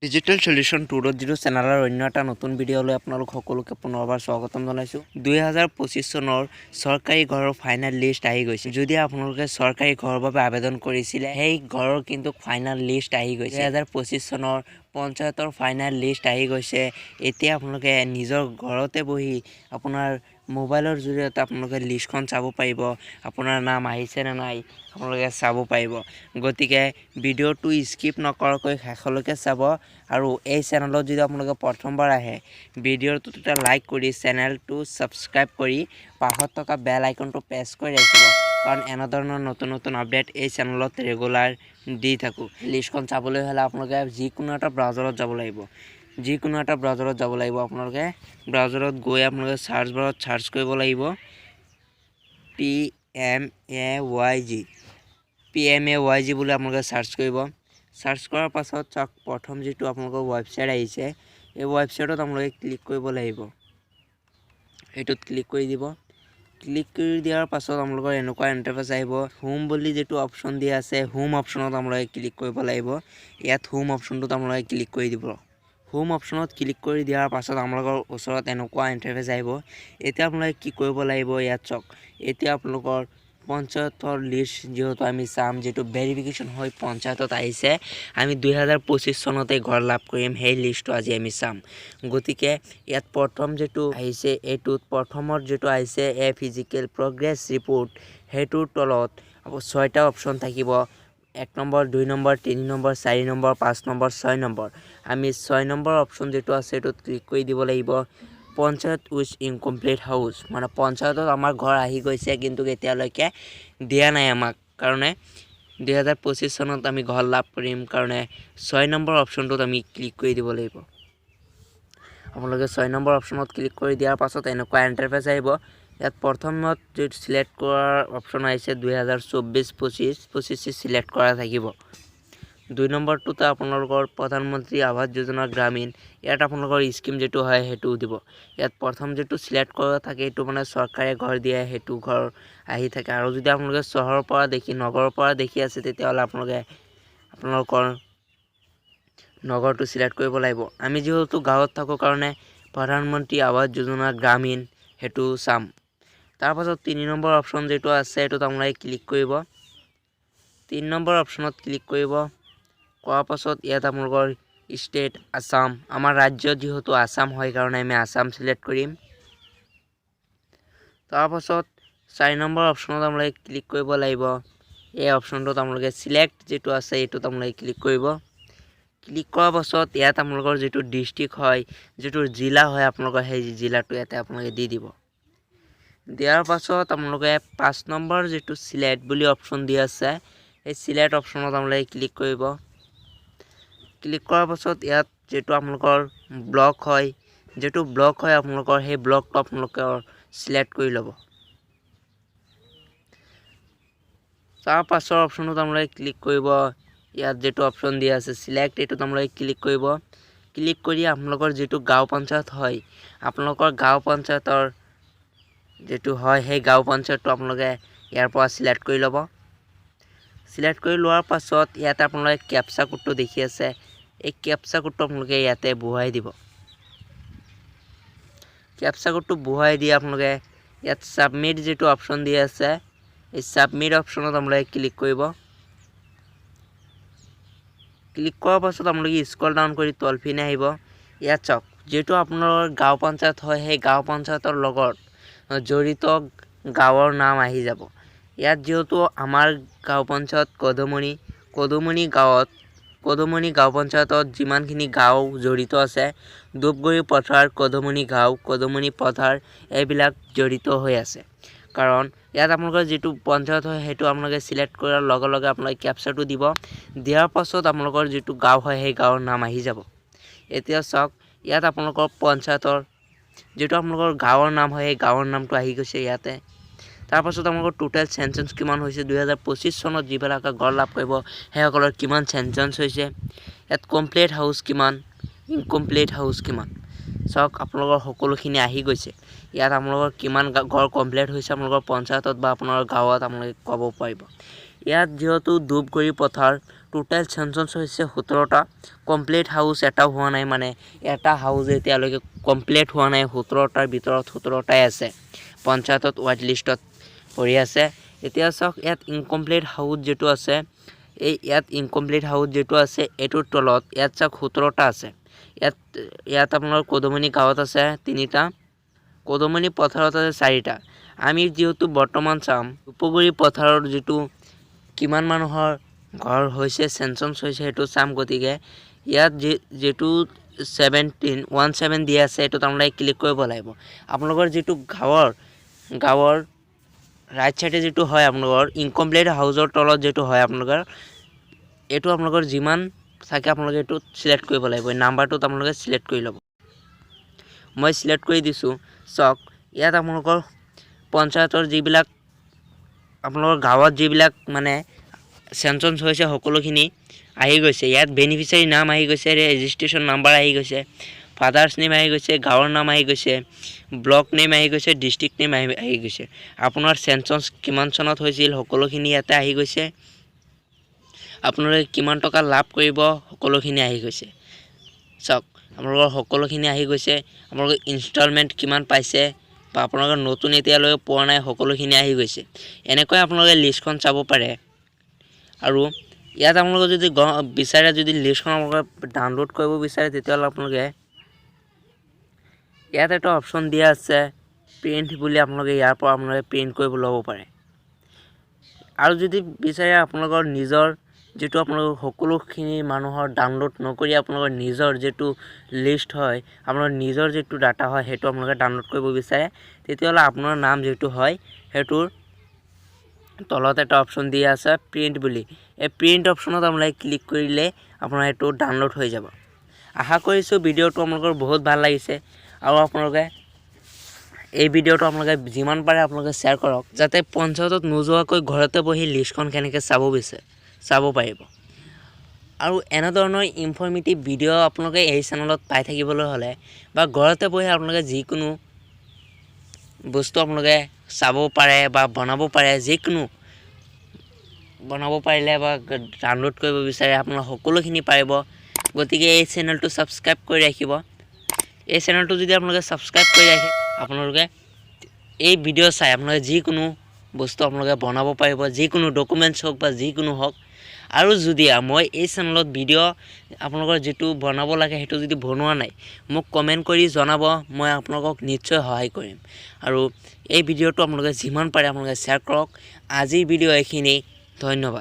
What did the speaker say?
Digital solution 2.0 চেনেলৰ অন্য এটা নতুন ভিডিঅ'লৈ আপোনালোক সকলোকে পুনৰবাৰ স্বাগতম জনাইছোঁ। 2025 চনৰ চৰকাৰী ঘৰৰ ফাইনেল লিষ্ট আহি গৈছে। যদি আপোনালোকে চৰকাৰী ঘৰৰ বাবে আবেদন কৰিছিলে, সেই ঘৰৰ কিন্তু ফাইনেল লিষ্ট আহি গৈছে। 2025 চনৰ পঞ্চায়তৰ ফাইনেল লিষ্ট আহি গৈছে। এতিয়া আপোনালোকে নিজৰ ঘৰতে বহি আপোনাৰ মোবাইলৰ জৰিয়তে আপোনালোকে লিষ্টখন চাব পাৰিব। আপোনাৰ নাম আহিছে নে নাই আপোনালোকে চাব পাৰিব। গতিকে ভিডিঅ'টো স্কিপ নকৰাকৈ শেষলৈকে চাব। আৰু এই চেনেলত যদি আপোনালোকে প্ৰথমবাৰ আহে, ভিডিঅ'টোত এটা লাইক কৰি চেনেলটো ছাবস্ক্ৰাইব কৰি পাশত থকা বেল আইকনটো প্ৰেছ কৰি ৰাখিব, কাৰণ এনেধৰণৰ নতুন নতুন আপডেট এই চেনেলত ৰেগুলাৰ দি থাকোঁ। লিষ্টখন চাবলৈ হ'লে আপোনালোকে যিকোনো এটা ব্ৰাউজাৰত যাব লাগিব। আপোনালোকে ব্ৰাউজাৰত গৈ আপোনালোকে চাৰ্চ বাৰত চাৰ্চ কৰিব লাগিব PMAYG বুলি আপোনালোকে চাৰ্চ কৰিব। চাৰ্চ কৰাৰ পাছত চাওক, প্ৰথম যিটো আপোনালোকৰ ৱেবছাইট আহিছে, এই ৱেবছাইটত আপোনালোকে ক্লিক কৰিব লাগিব। এইটোত ক্লিক কৰি দিব। ক্লিক কৰি দিয়াৰ পাছত আপোনালোকৰ এনেকুৱা ইণ্টাৰফেচ আহিব। হোম বুলি যিটো অপশ্যন দিয়া আছে, হোম অপশ্যনত আপোনালোকে ক্লিক কৰিব লাগিব। ইয়াত হোম অপশ্যনটোত আপোনালোকে ক্লিক কৰি দিব। হোম অপশ্যনত ক্লিক কৰি দিয়াৰ পাছত আপোনালোকৰ ওচৰত এনেকুৱা ইণ্টাৰফেচ আহিব। এতিয়া আপোনালোকে কি কৰিব লাগিব, ইয়াত চাওক। এতিয়া আপোনালোকৰ পঞ্চায়তৰ লিষ্ট যিহেতু আমি চাম, যিটো ভেৰিফিকেশ্যন হৈ পঞ্চায়তত আহিছে, আমি 2025 চনতে ঘৰ লাভ কৰিম, সেই লিষ্টটো আজি আমি চাম। গতিকে ইয়াত প্ৰথম যিটো আহিছে, এইটোত প্ৰথমত যিটো আহিছে ফিজিকেল প্ৰগ্ৰেছ ৰিপৰ্ট, সেইটোৰ তলত 6টা অপশ্যন থাকিব। 1 number, 2 number, 3 number, 4 number, 5 number, 6 number. আমি 6 নম্বৰ অপশ্যন যিটো আছে এইটোত ক্লিক কৰি দিব লাগিব। পঞ্চায়ত উইথ ইনকমপ্লিট হাউচ, মানে পঞ্চায়তত আমাৰ ঘৰ আহি গৈছে, কিন্তু এতিয়ালৈকে দিয়া নাই আমাক, কাৰণে 2025 চনত আমি ঘৰ লাভ কৰিম কাৰণে 6 নম্বৰ অপশ্যনটোত আমি ক্লিক কৰি দিব লাগিব। আপোনালোকে 6 নম্বৰ অপশ্যনত ক্লিক কৰি দিয়াৰ পাছত এনেকুৱা ইণ্টাৰফেচ আহিব। ইয়াত প্ৰথমত যিটো চিলেক্ট কৰাৰ অপশ্যন আহিছে 2024-25 চিলেক্ট কৰা থাকিব। 2 নম্বৰটোতে আপোনালোকৰ প্ৰধানমন্ত্ৰী আৱাস যোজনা গ্ৰামীণ, ইয়াত আপোনালোকৰ স্কিম যিটো হয় সেইটোও দিব। ইয়াত প্ৰথম যিটো চিলেক্ট কৰা থাকে এইটো মানে চৰকাৰে ঘৰ দিয়ে, সেইটো ঘৰ আহি থাকে। আৰু যদি আপোনালোকে চহৰৰ পৰা দেখি, নগৰৰ পৰা দেখি আছে, তেতিয়াহ'লে আপোনালোকৰ নগৰটো চিলেক্ট কৰিব লাগিব। আমি যিহেতু গাঁৱত থাকোঁ কাৰণে প্ৰধানমন্ত্ৰী আৱাস যোজনা গ্ৰামীণ সেইটো চাম। তাৰপাছত 3 নম্বৰ অপশ্যন যিটো আছে এইটোত আপোনালোকে ক্লিক কৰিব। 3 নম্বৰ অপশ্যনত ক্লিক কৰিব কৰাৰ পাছত ইয়াত আপোনালোকৰ ষ্টেট আছাম, আমাৰ ৰাজ্য যিহেতু আছাম হয় কাৰণে আমি আছাম চিলেক্ট কৰিম। তাৰপাছত 4 নম্বৰ অপশ্যনত আপোনালোকে ক্লিক কৰিব লাগিব। এই অপশ্যনটোত আপোনালোকে চিলেক্ট যিটো আছে এইটোত আপোনালোকে ক্লিক কৰিব। ক্লিক কৰাৰ পাছত ইয়াত আপোনালোকৰ যিটো ডিষ্ট্ৰিক্ট হয়, যিটো জিলা হয়, আপোনালোকৰ সেই জিলাটো ইয়াতে আপোনালোকে দি দিব। দিয়াৰ পাছত আপোনালোকে 5 নম্বৰ যিটো চিলেক্ট বুলি অপশ্যন দি আছে, এই চিলেক্ট অপশ্যনত আপোনালোকে ক্লিক কৰিব। ক্লিক কৰাৰ পাছত ইয়াত যিটো আপোনালোকৰ ব্লক হয়, আপোনালোকৰ সেই ব্লকটো আপোনালোকৰ চিলেক্ট কৰি ল'ব। তাৰ পাছৰ অপশ্যনত আপোনালোকে ক্লিক কৰিব। ইয়াত যিটো অপশ্যন দিয়া আছে চিলেক্ট, এইটোত আপোনালোকে ক্লিক কৰিব। ক্লিক কৰি আপোনালোকৰ যিটো গাঁও পঞ্চায়ত হয়, আপোনালোকৰ গাঁও পঞ্চায়তৰ যিটো হয়, সেই গাঁও পঞ্চায়তটো আপোনালোকে ইয়াৰ পৰা চিলেক্ট কৰি ল'ব। চিলেক্ট কৰি লোৱাৰ পাছত ইয়াতে আপোনালোকে কেপচা কোডটো দেখি আছে, এই কেপচা কোডটো আপোনালোকে ইয়াতে বহুৱাই দিব। কেপচা কোডটো বহুৱাই দি আপোনালোকে ইয়াত ছাবমিট যিটো অপশ্যন দি আছে, এই ছাবমিট অপশ্যনত আপোনালোকে ক্লিক কৰিব। ক্লিক কৰাৰ পাছত আপোনালোকে স্ক্ৰল ডাউন কৰি তলপিনে আহিব। ইয়াত চাওক, যিহেতু আপোনালোকৰ গাঁও পঞ্চায়ত হয়, সেই গাঁও পঞ্চায়তৰ লগত জড়িত গাঁৱৰ নাম আহি যাব। ইয়াত যিহেতু আমাৰ গাঁও পঞ্চায়ত কদুমণি গাঁও পঞ্চায়তত যিমানখিনি গাঁও জড়িত আছে, ধূপগুৰি পথাৰ, কদুমণি গাঁও, কদুমণি পথাৰ, এইবিলাক জড়িত হৈ আছে। কাৰণ ইয়াত আপোনালোকৰ যিটো পঞ্চায়ত হয় সেইটো আপোনালোকে চিলেক্ট কৰাৰ লগে লগে আপোনালোকে কেপচাটো দিব। দিয়াৰ পাছত আপোনালোকৰ যিটো গাঁও হয় সেই গাঁৱৰ নাম আহি যাব। এতিয়া চাওক, ইয়াত আপোনালোকৰ পঞ্চায়তৰ যিটো আপোনালোকৰ গাঁৱৰ নাম হয়, সেই গাঁৱৰ নামটো আহি গৈছে ইয়াতে। তাৰপাছত আপোনালোকৰ টোটেল চেঞ্চছ কিমান হৈছে, 2025 চনত যিবিলাকে ঘৰ লাভ কৰিব সেইসকলৰ কিমান চেঞ্চছ হৈছে, ইয়াত কমপ্লিট হাউচ কিমান, ইনকমপ্লিট হাউচ কিমান, চাওক আপোনালোকৰ সকলোখিনি আহি গৈছে। ইয়াত আপোনালোকৰ কিমান ঘৰ কমপ্লিট হৈছে আপোনালোকৰ পঞ্চায়তত বা আপোনাৰ গাঁৱত আপোনালোকে ক'ব পাৰিব। ইয়াত যেহেতু ধূপগুৰি পথাৰ টোটাল চেঞ্চছ হৈছে 17টা কমপ্লিট হাউচ এটা হোৱা নাই মানে এটা হাউচ এতিয়ালৈকে কমপ্লিট হোৱা নাই 17টাৰ ভিতৰত 17টাই আছে পঞ্চায়তত ৱাইট লিষ্টত পৰি আছে এতিয়া চাওক ইয়াত ইনকমপ্লিট হাউচ যেটো আছে এই ইয়াত ইনকমপ্লিট হাউচ যেটো আছে এটোৰ তলত ইয়াত চাওক 17টা আছে ইয়াত আপোনাৰ কদমনি গাঁৱত আছে 3টা কদমনি পথাৰত আছে 4টা আমি যেহেতু বৰ্তমান চাম উপগুৰি পথাৰৰ যেটো কিমান মানুহৰ ঘৰ হৈছে চেঞ্চছ হৈছে হেতু চাম গতিকে ইয়াত যেটো 17 দিয়া আছে এটো আপোনালোকে ক্লিক কৰিব লাগিব আপোনালোকৰ যেটো গাঁৱৰ ৰাইট সাইডে যেটো হয় আপোনালোকৰ ইনকমপ্লিট হাউচৰ তলত যেটো হয় আপোনালোকৰ এটো আপোনালোকৰ যিমান থাকে আপোনালোকে এটো সিলেক্ট কৰিব লাগিব এই নাম্বাৰটো আপোনালোকে সিলেক্ট কৰি ল'ব মই সিলেক্ট কৰি দিছো চক ইয়াত আপোনালোকৰ পঞ্চায়তৰ যিবিলাক আপোনালোকৰ গাঁৱত যিবিলাক মানে চেঞ্চছ হৈছে সকলোখিনি আহি গৈছে ইয়াত বেনিফিচিয়াৰী নাম আহি গৈছে ৰেজিষ্ট্ৰেচন নাম্বাৰ আহি গৈছে ফাদাৰ্স নেম আহি গৈছে গাঁৱৰ নাম আহি গৈছে ব্লক নেম আহি গৈছে ডিস্ট্ৰিক্ট নেম আহি গৈছে আপোনাৰ চেঞ্চছ কিমান চনত হৈছিল সকলোখিনি ইয়াতে আহি গৈছে আপোনালোকে কিমান টকা লাভ কৰিব সকলোখিনি আহি গৈছে চাওক আপোনালোকৰ সকলোখিনি আহি গৈছে আপোনালোকে ইনষ্টলমেন্ট কিমান পাইছে বা আপোনালোকৰ নতুন এতিয়ালৈ পোৱা নাই সকলোখিনি আহি গৈছে এনেকৈ আপোনালোকে লিষ্টখন চাব পাৰে আৰু ইয়াত আপোনালোকে যদি বিচাৰে যদি লিষ্টখন আপোনালোকে ডাউনলোড কৰিব বিচাৰে তেতিয়াহ'লে আপোনালোকে ইয়াত এটা অপচন দিয়া আছে প্ৰিন্ট বুলি আপোনালোকে ইয়াৰ পৰা আপোনালোকে প্ৰিন্ট কৰিব ল'ব পাৰে আৰু যদি বিচাৰে আপোনালোকৰ নিজৰ যেটো আপোনালোকৰ সকলোখিনি মানুহৰ ডাউনলোড নকৰি আপোনালোকৰ নিজৰ যেটো লিষ্ট হয় আপোনালোকৰ নিজৰ যেটো ডাটা হয় হেতু আপোনালোকে ডাউনলোড কৰিব বিচাৰে তেতিয়াহ'লে আপোনাৰ নাম যেটো হয় হেতুৰ তলত এটা অপচন দিয়া আছে প্ৰিন্ট বুলি এই প্ৰিন্ট অপচনত আপোনালোকে ক্লিক কৰিলে আপোনাৰ এটো ডাউনলোড হৈ যাব আশা কৰিছো ভিডিওটো আপোনালোকৰ বহুত ভাল লাগিছে আৰু আপোনালোকে এই ভিডিওটো আপোনালোকে যিমান পাৰে আপোনালোকে শেয়াৰ কৰক যাতে পঞ্চায়তত নোযোৱাকৈ ঘৰতে বহি লিষ্টখন কেনেকৈ চাব পাৰিব আৰু এনে ধৰণৰ ইনফৰমেটিভ ভিডিও আপোনালোকে এই চেনেলত পাই থাকিবলৈ হলে বা ঘৰতে বহি আপোনালোকে যিকোনো বস্তু আপোনালোকে চাব পাৰে বা বনাব পাৰে যিকোনো বনাব পাৰিলে বা ডাউনলোড কৰিব বিচাৰে আপোনালোকে সকলোখিনি পাৰিব গতিকে এই চেনেলটো সাবস্ক্ৰাইব কৰি ৰাখিব এই চেনেলটো যদি আপোনালোকে সাবস্ক্ৰাইব কৰি ৰাখে আপোনালোকে এই ভিডিও চাই আপোনালোকে যিকোনো বস্তু আপোনালোকে বনাব পাৰিব যিকোনো ডকুমেন্টছ হওক বা যিকোনো হওক আৰু যদি মই এই চেনেলত ভিডিও আপোনালোকৰ যেটো বনাব লাগে হেতু যদি বনোৱা নাই মোক কমেন্ট কৰি জনাব মই আপোনালোকক নিশ্চয় সহায় কৰিম আৰু এই ভিডিওটো আপোনালোকে যিমান পাৰে আপোনালোকে শেয়াৰ কৰক আজিৰ ভিডিও এইখিনি ধন্যবাদ।